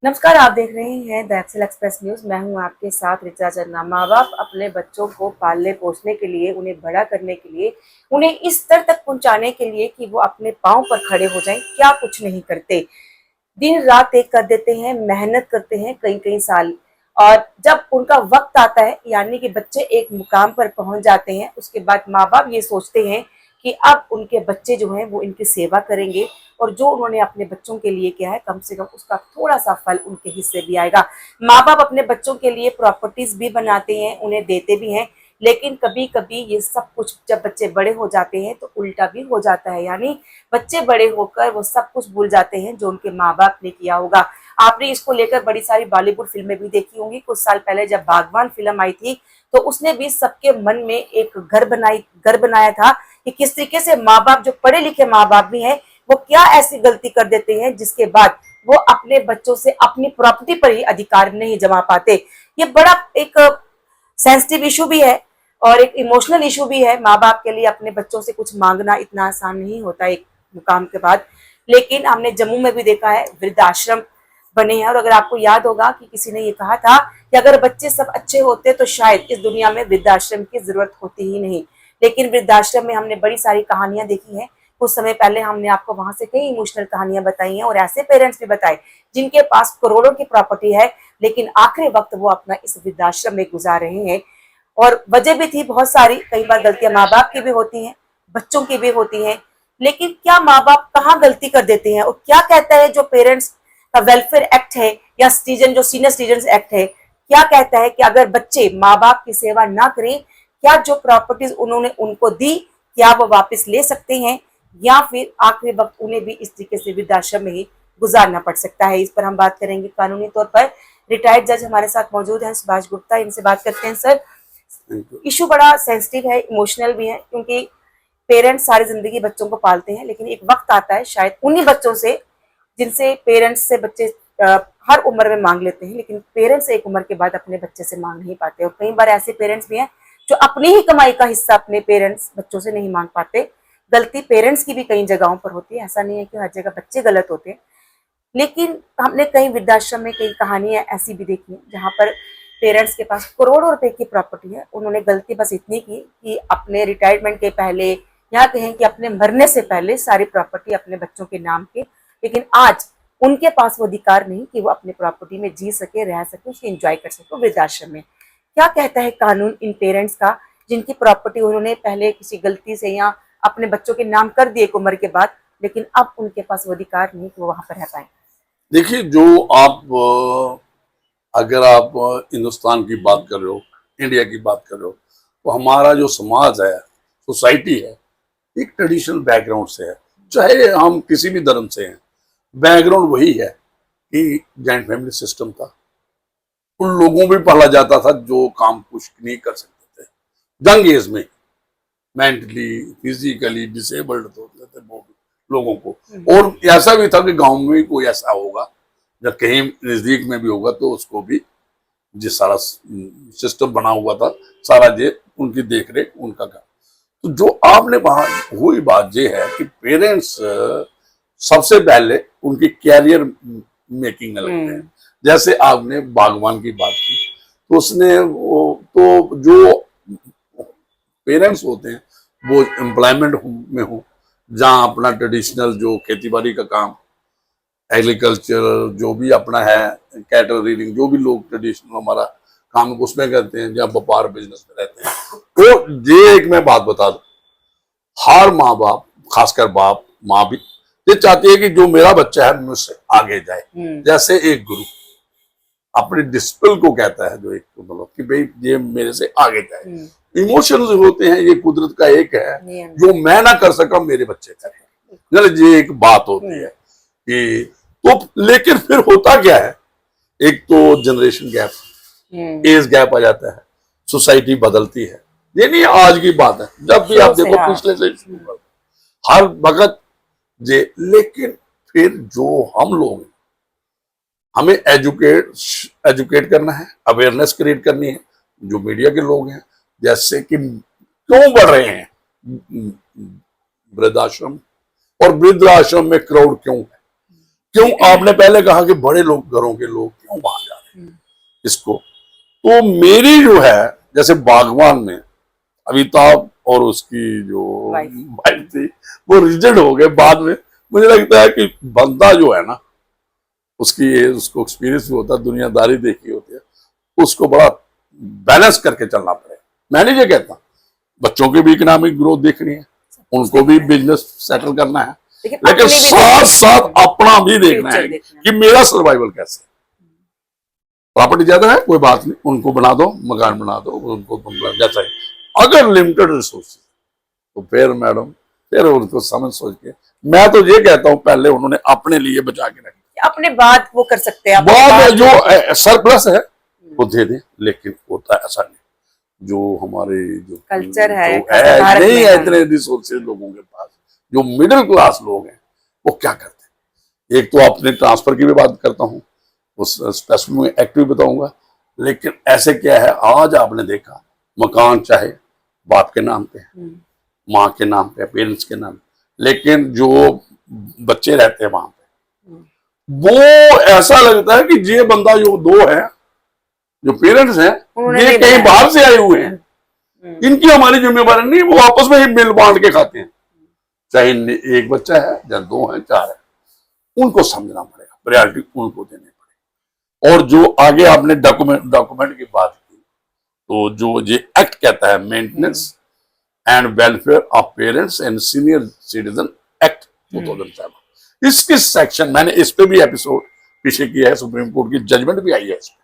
नमस्कार, आप देख रहे हैं द एक्सेल एक्सप्रेस न्यूज। मैं हूं आपके साथ ऋचा चन्ना। माँ बाप अपने बच्चों को पालने पोसने के लिए, उन्हें बड़ा करने के लिए, उन्हें इस स्तर तक पहुंचाने के लिए कि वो अपने पांव पर खड़े हो जाएं, क्या कुछ नहीं करते। दिन रात एक कर देते हैं, मेहनत करते हैं कई कई साल। और जब उनका वक्त आता है, यानी कि बच्चे एक मुकाम पर पहुंच जाते हैं, उसके बाद माँ बाप ये सोचते हैं कि अब उनके बच्चे जो हैं वो इनकी सेवा करेंगे और जो उन्होंने अपने बच्चों के लिए किया है कम से कम उसका थोड़ा सा फल उनके हिस्से भी आएगा। माँ बाप अपने बच्चों के लिए प्रॉपर्टीज भी बनाते हैं, उन्हें देते भी हैं, लेकिन कभी कभी ये सब कुछ जब बच्चे बड़े हो जाते हैं तो उल्टा भी हो जाता है, यानी बच्चे बड़े होकर वो सब कुछ भूल जाते हैं जो उनके माँ बाप ने किया होगा। आपने इसको लेकर बड़ी सारी बॉलीवुड फिल्में भी देखी होंगी। कुछ साल पहले जब बागवान फिल्म आई थी तो उसने भी सबके मन में एक घर बनाया था कि किस तरीके से माँ बाप, जो पढ़े लिखे माँ बाप भी हैं, वो क्या ऐसी गलती कर देते हैं जिसके बाद वो अपने बच्चों से अपनी प्रॉपर्टी पर ही अधिकार नहीं जमा पाते। ये बड़ा एक सेंसिटिव इशू भी है और एक इमोशनल इशू भी है। माँ बाप के लिए अपने बच्चों से कुछ मांगना इतना आसान नहीं होता एक मुकाम के बाद। लेकिन हमने जम्मू में भी देखा है, वृद्धाश्रम बने हैं। और अगर आपको याद होगा कि किसी ने ये कहा था कि अगर बच्चे सब अच्छे होते तो शायद इस दुनिया में वृद्धाश्रम की जरूरत होती ही नहीं। लेकिन वृद्धाश्रम में हमने बड़ी सारी कहानियां देखी हैं। कुछ समय पहले हमने आपको वहां से कई इमोशनल कहानियां बताई हैं और ऐसे पेरेंट्स भी बताए जिनके पास करोड़ों की प्रॉपर्टी है, लेकिन आखिरी वक्त वो अपना इस वृद्धाश्रम में गुजार रहे हैं। और वजह भी थी बहुत सारी। कई बार गलतियां माँ बाप की भी होती हैं, बच्चों की भी होती हैं। लेकिन क्या माँ बाप कहाँ गलती कर देते हैं और क्या कहता है जो पेरेंट्स का वेलफेयर एक्ट है या सिटीजन जो सीनियर सिटीजन एक्ट है, क्या कहता है कि अगर बच्चे माँ बाप की सेवा ना करें, क्या जो प्रॉपर्टीज उन्होंने उनको दी क्या वो वापस ले सकते हैं या फिर आखिरी वक्त उन्हें भी इस तरीके से वृद्धाश्रम में ही गुजारना पड़ सकता है। इस पर हम बात करेंगे कानूनी तौर पर। रिटायर्ड जज हमारे साथ मौजूद हैं, सुभाष गुप्ता, इनसे बात करते हैं। सर, इशू बड़ा सेंसिटिव है, इमोशनल भी है, क्योंकि पेरेंट्स सारी जिंदगी बच्चों को पालते हैं, लेकिन एक वक्त आता है शायद उन्हीं बच्चों से जिनसे पेरेंट्स से बच्चे हर उम्र में मांग लेते हैं, लेकिन पेरेंट्स एक उम्र के बाद अपने बच्चे से मांग नहीं पाते। और कई बार ऐसे पेरेंट्स भी हैं जो अपनी ही कमाई का हिस्सा अपने पेरेंट्स बच्चों से नहीं मांग पाते। गलती पेरेंट्स की भी कई जगहों पर होती है, ऐसा नहीं है कि हर जगह बच्चे गलत होते हैं। लेकिन हमने कई वृद्धाश्रम में कई कहानियां ऐसी भी देखी हैं जहां पर पेरेंट्स के पास करोड़ों रुपए की प्रॉपर्टी है, उन्होंने गलती बस इतनी की कि अपने रिटायरमेंट के पहले या कहें कि अपने मरने से पहले सारी प्रॉपर्टी अपने बच्चों के नाम के, लेकिन आज उनके पास वो अधिकार नहीं कि वो अपने प्रॉपर्टी में जी सके, रह सके, उसकी एंजॉय कर सके वृद्धाश्रम में। क्या कहता है कानून इन पेरेंट्स का जिनकी प्रॉपर्टी उन्होंने पहले किसी गलती से या अपने बच्चों के नाम कर दिए एक उम्र के बाद, लेकिन अब उनके पास वो अधिकार नहीं कि वो वहां पर रह पाए। देखिए, जो आप अगर आप हिंदुस्तान की बात कर रहे हो, इंडिया की बात कर रहे हो, तो हमारा जो समाज है, सोसाइटी है, एक ट्रेडिशनल बैकग्राउंड से है। चाहे हम किसी भी धर्म से हैं, बैकग्राउंड वही है कि जॉइंट फैमिली सिस्टम था। उन लोगों भी पाला जाता था जो काम कुछ नहीं कर सकते थे, यंग एज में मेंटली फिजिकली डिसेबल्ड होते थे वो लोगों को। और ऐसा भी था कि गांव में भी कोई ऐसा होगा या कहीं नजदीक में भी होगा तो उसको भी जिस सारा सिस्टम बना हुआ था, सारा ये उनकी देख रेख उनका काम। तो जो आपने वहां हुई बात ये है कि पेरेंट्स सबसे पहले उनकी कैरियर मेकिंग में लगते हैं। जैसे आपने बागवान की बात की, तो उसने तो जो पेरेंट्स होते हैं वो एम्प्लॉयमेंट में हो, जहाँ अपना ट्रेडिशनल जो खेती बाड़ी का काम, एग्रीकल्चर जो भी अपना है, कैटल रीडिंग, जो भी लोग ट्रेडिशनल हमारा काम उसमें करते हैं, जहाँ व्यापार बिजनेस में रहते हैं। तो ये एक मैं बात बता दूं, हर माँ बाप, खासकर बाप माँ भी ये चाहती है कि जो मेरा बच्चा है मुझसे आगे जाए। जैसे एक गुरु अपने डिसिपल को कहता है, जो एक मतलब कि भाई ये मेरे से आगे जाए। इमोशंस होते हैं, ये कुदरत का एक है, जो मैं ना कर सका मेरे बच्चे करें। ये एक बात होती है कि तो लेकिन फिर होता क्या है, एक तो जनरेशन गैप, एज गैप आ जाता है, सोसाइटी बदलती है। ये नहीं आज की बात है, जब भी आप देखो पिछले से हर वक्त ये। लेकिन फिर जो हम लोग, हमें एजुकेट करना है, अवेयरनेस क्रिएट करनी है। जो मीडिया के लोग हैं, जैसे कि क्यों बढ़ रहे हैं वृद्धाश्रम, और वृद्धाश्रम में क्राउड क्यों है, क्यों आपने पहले कहा कि बड़े लोग, घरों के लोग क्यों वहां जा रहे हैं इसको? तो मेरी जो है, जैसे बागवान में अमिताभ और उसकी जो वाइफ थी वो रिजेक्ट हो गए बाद में। मुझे लगता है कि बंदा जो है ना, उसको एक्सपीरियंस भी होता है, दुनियादारी देखी होती है, उसको बड़ा बैलेंस करके चलना पड़ेगा। मैं नहीं ये कहता, बच्चों की भी इकोनॉमिक ग्रोथ देखनी है, उनको भी बिजनेस सेटल करना है, लेकिन साथ साथ अपना भी देखना है कि मेरा सर्वाइवल कैसे। प्रॉपर्टी ज्यादा है कोई बात नहीं, उनको बना दो, मकान बना दो, उनको बंगला जैसा ही। अगर लिमिटेड रिसोर्सेज तो फिर मैडम, फिर उनको समझ सोच के, मैं तो ये कहता हूं पहले उन्होंने अपने लिए बचा के रखें, अपने बाद वो कर सकते हैं, बाद जो सरप्लस है वो दे दें, लेकिन होता है ऐसा नहीं। जो हमारे जो कल्चर है, नहीं है इतने रिसोर्सेज लोगों के पास, जो मिडिल क्लास लोग हैं वो क्या करते हैं। एक तो अपने ट्रांसफर की भी बात करता हूँ, उस स्पेसिफिक एक्ट भी बताऊंगा, लेकिन ऐसे क्या है, आज आपने देखा मकान चाहे बाप के नाम पे है, माँ के नाम पे, पेरेंट्स के नाम, लेकिन जो बच्चे रहते हैं वहां पे, वो ऐसा लगता है कि ये बंदा जो दो है, जो पेरेंट्स हैं, ये कहीं बाहर से आए हुए हैं, इनकी हमारी जिम्मेवारी नहीं, वो आपस में ही मिल बांट के खाते हैं, चाहे एक बच्चा है या दो है, चार है, उनको समझना पड़ेगा, प्रायोरिटी उनको देनी पड़ेगी। और जो आगे आपने डॉक्यूमेंट की बात की, तो जो ये एक्ट कहता है maintenance and welfare of parents and senior citizen act 2007, इसके सेक्शन, मैंने इस पे भी एपिसोड पीछे किया है, सुप्रीम कोर्ट की जजमेंट भी आई है इस पे।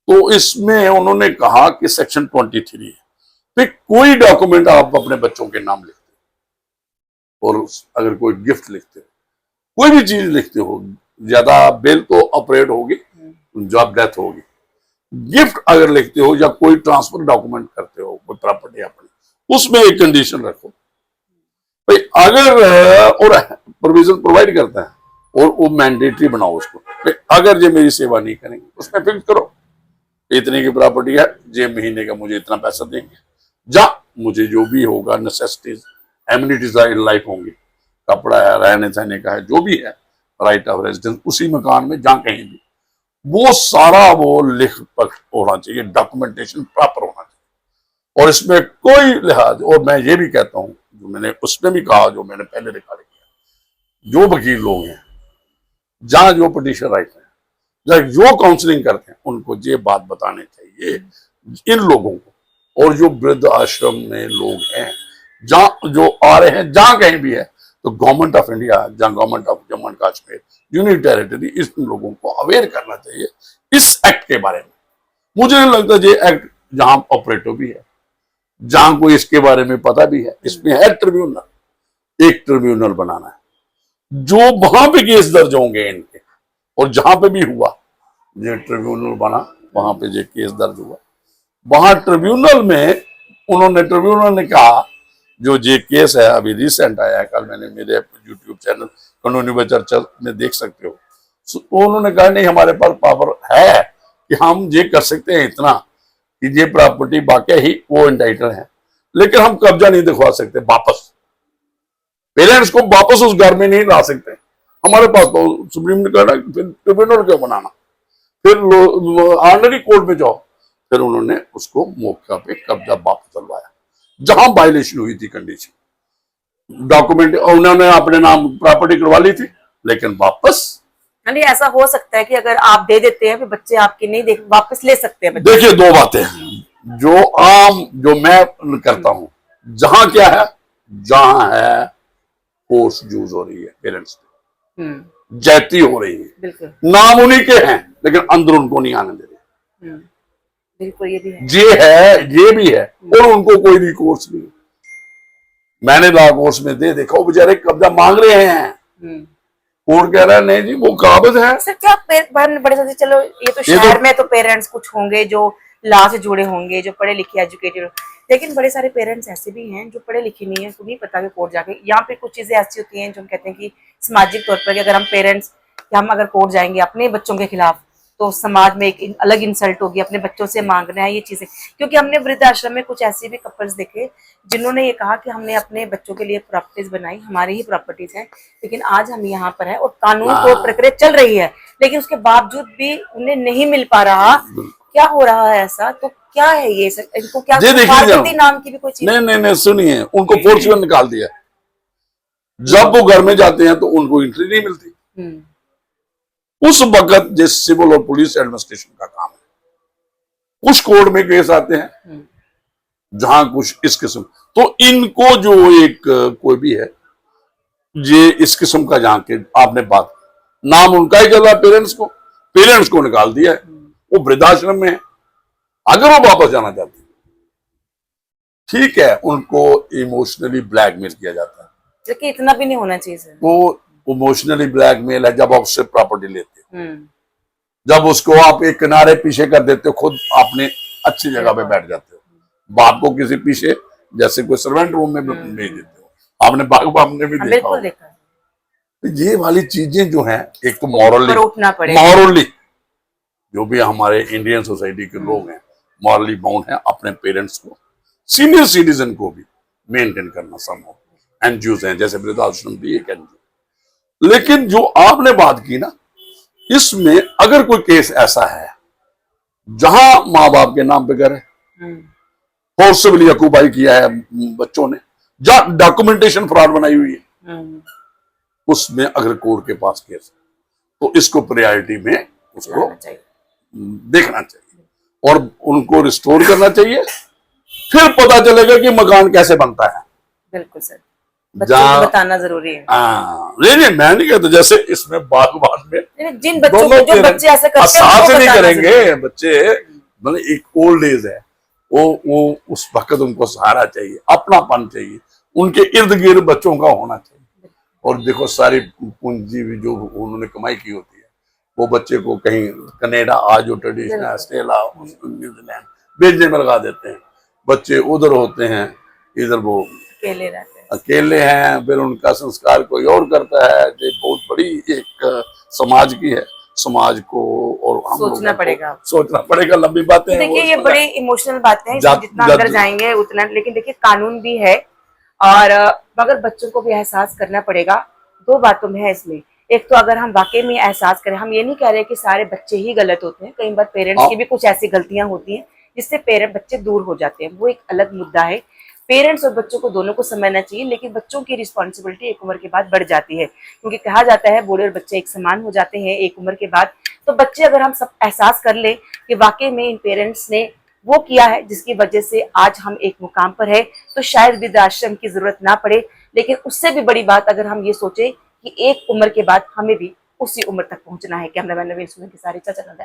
तो इसमें उन्होंने कहा कि सेक्शन 23 है, तो कोई डॉक्यूमेंट आप अपने बच्चों के नाम लिखते हो, और अगर कोई गिफ्ट लिखते हो, कोई भी चीज लिखते हो, ज्यादा बिल तो ऑपरेट होगी जब डेथ होगी, गिफ्ट अगर लिखते हो या कोई ट्रांसफर डॉक्यूमेंट करते हो, कोई प्रॉपर्टी अपनी, उसमें एक कंडीशन रखो भाई, अगर और प्रोविजन प्रोवाइड करता है, और वो मैंडेटरी बनाओ उसको, अगर ये मेरी सेवा नहीं करेंगे उसमें फिक्स करो इतने की प्रॉपर्टी है, ये महीने का मुझे इतना पैसा देंगे, जा मुझे जो भी होगा नेसेसिटीज एमिनिटीज लाइफ होंगी, कपड़ा है, रहने सहने का है, जो भी है, राइट ऑफ रेजिडेंस उसी मकान में जहां कहीं भी, वो सारा वो लिख पढ़ होना चाहिए, डॉक्यूमेंटेशन प्रॉपर होना चाहिए, और इसमें कोई लिहाज। और मैं ये भी कहता हूं, जो मैंने उसमें भी कहा, जो मैंने पहले रिकॉर्ड किया, जो वकील लोग हैं, जहां जो पिटीशन राइट है, जो काउंसलिंग करते हैं, उनको ये बात बताने चाहिए इन लोगों को, और जो वृद्ध आश्रम में लोग हैं, जहां जो आ रहे हैं, जहां कहीं भी है, तो गवर्नमेंट ऑफ इंडिया, जहां government of Jammu and Kashmir, union territory, इस लोगों को अवेयर करना चाहिए इस एक्ट के बारे में। मुझे नहीं लगता ये एक्ट जहां ऑपरेटिव भी है, जहां कोई इसके बारे में पता भी है, इसमें है ट्रिब्यूनल, एक ट्रिब्यूनल बनाना है, जो वहां पे केस दर्ज होंगे इनके, और जहां पे भी हुआ ये ट्रिब्यूनल बना, वहां पे ये केस दर्ज हुआ, वहां ट्रिब्यूनल में उन्होंने, ट्रिब्यूनल ने कहा, जो ये केस है अभी रिसेंट आया है, कल मैंने मेरे यूट्यूब चैनल कानूनी व चर्चा में देख सकते हो, तो उन्होंने कहा नहीं, हमारे पास पावर है कि हम ये कर सकते हैं इतना कि ये प्रॉपर्टी वाकई ही वो इंटाइटल है, लेकिन हम कब्जा नहीं दिखवा सकते वापस, पेरेंट्स को वापस उस घर में नहीं ला सकते। हमारे पास तो सुप्रीम ने कहा फिर ट्रिब्यूनल क्यों बनाना, फिर ऑर्डिनरी कोर्ट में जाओ। फिर उन्होंने उसको मौका पे कब्जा वापस दिलवाया, जहां वायलेशन हुई थी कंडीशन, डॉक्यूमेंट उन्होंने अपने नाम प्रॉपर्टी करवा ली थी, लेकिन वापस नहीं, ऐसा हो सकता है कि अगर आप दे देते हैं, फिर बच्चे आपके नहीं देख, वापस ले सकते हैं। देखिए दो बातें हैं, जो मैं करता हूं, जहां क्या है, जहां है फोर्स यूज हो रही है पेरेंट्स पे, जाती हो रही है, बिल्कुल नाम उन्हीं के हैं, लेकिन अंदर उनको नहीं आने दे रहे, बिल्कुल ये भी है, ये भी है, और उनको कोई रिकोर्स नहीं। मैंने लॉ कोर्स में दे देखा, वो बेचारे कब्जा मांग रहे हैं, कोर्ट कह रहा है नहीं जी वो काबिज है। सर क्या बड़े से, चलो ये तो शहर में तो पेरेंट्स कुछ होंगे जो लॉ से जुड़े होंगे, जो पढ़े लिखे एजुकेटेड, लेकिन बड़े सारे पेरेंट्स ऐसे भी हैं जो पढ़े लिखे नहीं है, उनको नहीं पता कि कोर्ट जाके, यहाँ पे कुछ चीजें ऐसी होती हैं जो हम कहते हैं कि सामाजिक तौर पर कि अगर हम पेरेंट्स, हम अगर कोर्ट जाएंगे अपने बच्चों के खिलाफ, तो समाज में एक अलग इंसल्ट होगी, अपने बच्चों से मांगना है ये चीजें। क्योंकि हमने वृद्धाश्रम में कुछ ऐसे भी कपल्स देखे जिन्होंने ये कहा कि हमने अपने बच्चों के लिए प्रॉपर्टीज बनाई, हमारी ही प्रॉपर्टीज हैं, लेकिन आज हम यहाँ पर हैं और कानून कोर्ट प्रक्रिया चल रही है, लेकिन उसके बावजूद भी उन्हें नहीं मिल पा रहा। क्या हो रहा है ऐसा? तो क्या है ये सर? इनको क्या पार्वती नाम की भी कोई चीज? नहीं सुनिए, उनको फोर्सफुल निकाल दिया। जब वो घर में जाते हैं तो उनको एंट्री नहीं मिलती। उस वक्त जिस सिविल और पुलिस एडमिनिस्ट्रेशन का काम है, कुछ कोर्ट में केस आते हैं जहां कुछ इस किस्म, तो इनको जो एक कोई भी है ये इस किस्म का, जहां के आपने बात, नाम उनका ही चल रहा है, पेरेंट्स को निकाल दिया है। वो वृद्धाश्रम में है, अगर वो वापस जाना चाहते हैं ठीक है, उनको इमोशनली ब्लैकमेल किया जाता है। लेकिन इतना भी नहीं होना चाहिए सर। वो इमोशनली ब्लैकमेल है जब आप उससे प्रॉपर्टी लेते हो, जब उसको आप एक किनारे पीछे कर देते हो, खुद आपने अच्छी जगह पे बैठ जाते हो, बाप को किसी पीछे जैसे कोई सर्वेंट रूम में भेज देते हो। आपने बाप ने भी देखा होगा। तो ये वाली चीजें जो हैं, एक तो मॉरली जो भी हमारे इंडियन सोसाइटी के लोग हैं मॉरली बाउंड हैं अपने पेरेंट्स को, सीनियर सिटीजन को भी मेंटेन करना संभव। एनजीओ हैं जैसे वृद्धाश्रम भी एक एनजीओ। लेकिन जो आपने बात की ना, इसमें अगर कोई केस ऐसा है जहां माँ बाप के नाम पे घर है, फोर्सिबली ऑक्यूपाई किया है बच्चों ने, जहां डॉक्यूमेंटेशन फ्रॉड बनाई हुई है, उसमें अगर कोर्ट के पास केस है तो इसको प्रायोरिटी में उसको देखना चाहिए और उनको रिस्टोर करना चाहिए। फिर पता चलेगा कि मकान कैसे बनता है। बिल्कुल सर, बच्चों को बताना जरूरी है। नहीं मैं नहीं कहता, जैसे इसमें बागबान में जिन बच्चों को, जो बच्चे ऐसे करते हैं वो नहीं करेंगे बच्चे, मतलब एक ओल्ड एज है, वो उस वक्त उनको सहारा चाहिए, अपनापन चाहिए, उनके इर्द गिर्द बच्चों का होना चाहिए। और देखो सारी पूंजी भी जो उन्होंने कमाई की होती है वो बच्चे को कहीं कनाडा आज जो ट्रेडिशनल ऑस्ट्रेलिया न्यूजीलैंड भेजने में लगा देते हैं। बच्चे उधर होते हैं, इधर वो अकेले रहते हैं, अकेले हैं, फिर उनका संस्कार कोई और करता है। ये बहुत बड़ी एक समाज की है, समाज को और हम सोचना पड़ेगा लंबी बातें हैं। देखिए ये बड़ी इमोशनल बातें हैं, जितना अंदर जाएंगे उतना, लेकिन देखिए कानून भी है और मगर बच्चों को भी एहसास करना पड़ेगा। दो बातों में है इसमें, एक तो अगर हम वाकई में एहसास करें, हम ये नहीं कह रहे कि सारे बच्चे ही गलत होते हैं, कई बार पेरेंट्स की भी कुछ ऐसी गलतियां होती हैं जिससे बच्चे दूर हो जाते हैं, वो एक अलग मुद्दा है। पेरेंट्स और बच्चों को दोनों को समझना चाहिए, लेकिन बच्चों की रिस्पॉन्सिबिलिटी एक उम्र के बाद बढ़ जाती है, क्योंकि कहा जाता है बूढ़े और बच्चे एक समान हो जाते हैं एक उम्र के बाद। तो बच्चे अगर हम सब एहसास कर ले कि वाकई में इन पेरेंट्स ने वो किया है जिसकी वजह से आज हम एक मुकाम पर है, तो शायद वृद्धाश्रम की जरूरत ना पड़े। लेकिन उससे भी बड़ी बात अगर हम ये सोचे कि एक उम्र के बाद हमें भी उसी उम्र तक पहुंचना है। कैमरामैन नवीन सुमन के साथ रिचा चैनल।